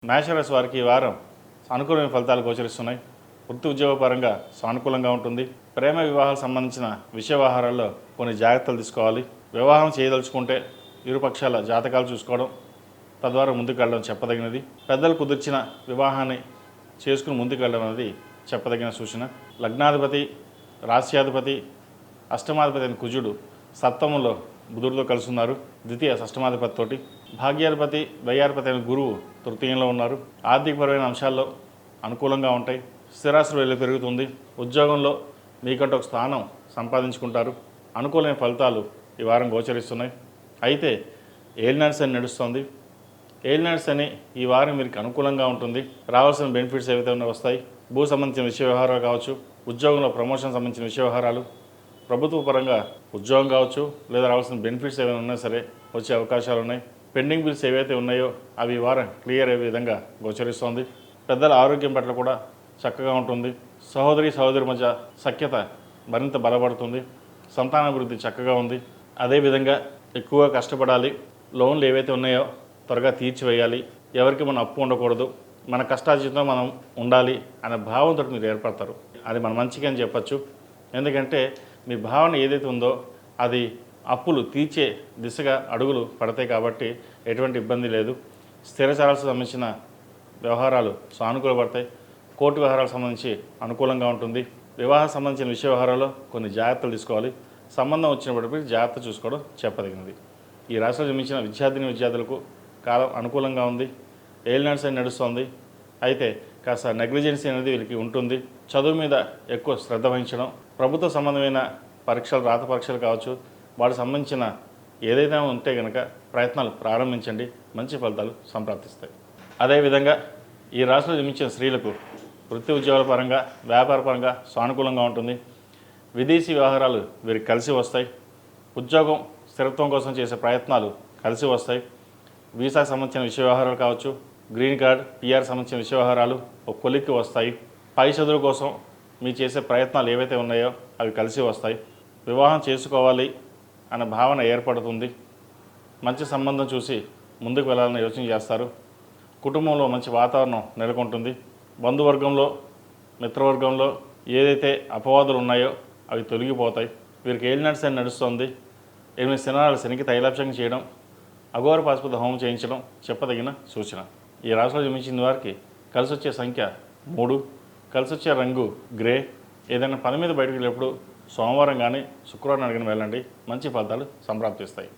మేషరాశి వారికి ఈ వారం సానుకూలమైన ఫలితాలు గోచరిస్తున్నాయి. వృత్తి ఉద్యోగపరంగా సానుకూలంగా ఉంటుంది. ప్రేమ వివాహాలకు సంబంధించిన విషయ వ్యవహారాల్లో కొన్ని జాగ్రత్తలు తీసుకోవాలి. వివాహం చేయదలుచుకుంటే ఇరుపక్షాల జాతకాలు చూసుకోవడం, తద్వారా ముందుకు వెళ్ళడం చెప్పదగినది. పెద్దలు కుదిర్చిన వివాహాన్ని చేసుకుని ముందుకు వెళ్ళడం అనేది చెప్పదగిన సూచన. లగ్నాధిపతి, రాశ్యాధిపతి, అష్టమాధిపతి అయిన కుజుడు సప్తమంలో బుధుడితో కలుస్తున్నారు. ద్వితీయ షష్టమాధిపతితోటి. భాగ్యాధిపతి, వ్యయాధిపతి అయిన గురువు తృతీయంలో ఉన్నారు. ఆర్థికపరమైన అంశాల్లో అనుకూలంగా ఉంటాయి. స్థిరాస్తులు వెళ్ళి పెరుగుతుంది. ఉద్యోగంలో మీకంటూ ఒక స్థానం సంపాదించుకుంటారు. అనుకూలమైన ఫలితాలు ఈ వారం గోచరిస్తున్నాయి. అయితే ఏలినాటి శని నడుస్తుంది. ఏలినాటి శని ఈ వారం మీకు అనుకూలంగా ఉంటుంది. రావాల్సిన బెనిఫిట్స్ ఏవైతే ఉన్నాయో వస్తాయి. భూ సంబంధించిన విషయ వ్యవహారాలు కావచ్చు, ఉద్యోగంలో ప్రమోషన్ సంబంధించిన విషయ వ్యవహారాలు, ప్రభుత్వ పరంగా ఉద్యోగం కావచ్చు, లేదా రావాల్సిన బెనిఫిట్స్ ఏమైనా ఉన్నా సరే వచ్చే అవకాశాలు ఉన్నాయి. పెండింగ్ బిల్స్ ఏవైతే ఉన్నాయో అవి ఈ వారం క్లియర్ అయ్యే విధంగా గోచరిస్తోంది. పెద్దల ఆరోగ్యం పట్ల కూడా చక్కగా ఉంటుంది. సహోదరి మధ్య సఖ్యత మరింత బలపడుతుంది. సంతానాభివృద్ధి చక్కగా ఉంది. అదేవిధంగా ఎక్కువగా కష్టపడాలి. లోన్లు ఏవైతే ఉన్నాయో త్వరగా తీర్చివేయాలి. ఎవరికి మనం అప్పు ఉండకూడదు. మన కష్టార్జితంతో మనం ఉండాలి అనే భావంతో మీరు ఏర్పడతారు. అది మన మంచిగా అని చెప్పచ్చు. ఎందుకంటే మీ భావన ఏదైతే ఉందో అది అప్పులు తీర్చే దిశగా అడుగులు పడతాయి కాబట్టి ఎటువంటి ఇబ్బంది లేదు. స్థిరచరాలకు సంబంధించిన వ్యవహారాలు సానుకూలపడతాయి. కోర్టు వ్యవహారాలకు సంబంధించి అనుకూలంగా ఉంటుంది. వివాహం సంబంధించిన విషయ వ్యవహారాల్లో కొన్ని జాగ్రత్తలు తీసుకోవాలి. సంబంధం వచ్చినప్పటికీ జాగ్రత్త చూసుకోవడం చెప్పదగినది. ఈ రాశిలో జన్మించిన విద్యార్థులకు కాలం అనుకూలంగా ఉంది. ఏలినాటి శని నడుస్తుంది. అయితే కాస్త నెగ్లిజెన్సీ అనేది వీళ్ళకి ఉంటుంది. చదువు మీద ఎక్కువ శ్రద్ధ వహించడం, ప్రభుత్వ సంబంధమైన పరీక్షలు, రాత పరీక్షలు కావచ్చు, వాటికి సంబంధించిన ఏదైనా ఉంటే కనుక ప్రయత్నాలు ప్రారంభించండి. మంచి ఫలితాలు సంప్రాప్తిస్తాయి. అదేవిధంగా ఈ రాశిలో జన్మించిన స్త్రీలకు వృత్తి ఉద్యోగాల పరంగా, వ్యాపార పరంగా సానుకూలంగా ఉంటుంది. విదేశీ వ్యవహారాలు వీరికి కలిసి వస్తాయి. ఉద్యోగం స్థిరత్వం కోసం చేసే ప్రయత్నాలు కలిసి వస్తాయి. వీసాకు సంబంధించిన విషయ వ్యవహారాలు కావచ్చు, గ్రీన్ కార్డ్, పిఆర్ సంబంధించిన విషయ వ్యవహారాలు ఒక కొలిక్కి వస్తాయి. పై చదువుల కోసం మీరు చేసే ప్రయత్నాలు ఏవైతే ఉన్నాయో అవి కలిసి వస్తాయి. వివాహం చేసుకోవాలి అనే భావన ఏర్పడుతుంది. మంచి సంబంధం చూసి ముందుకు వెళ్ళాలని యోచన చేస్తారు. కుటుంబంలో మంచి వాతావరణం నెలకొంటుంది. బంధువర్గంలో, మిత్రవర్గంలో ఏదైతే అపవాదులు ఉన్నాయో అవి తొలగిపోతాయి. వీరికి ఏలినాటి శని నడుస్తుంది. 8 శనివారాలు శనికి తైలాభిషేకం చేయడం, అఘోర పాశుపత హోమం చేయించడం చెప్పదగిన సూచన. ఈ రాశిలో జన్మించిన వారికి కలిసి వచ్చే సంఖ్య 3, కలిసి వచ్చే రంగు గ్రే. ఏదైనా పని మీద బయటకు వెళ్ళేప్పుడు సోమవారం కానీ శుక్రవారం అడిగిన వెళ్ళండి. మంచి ఫలితాలు సంప్రాప్తిస్తాయి.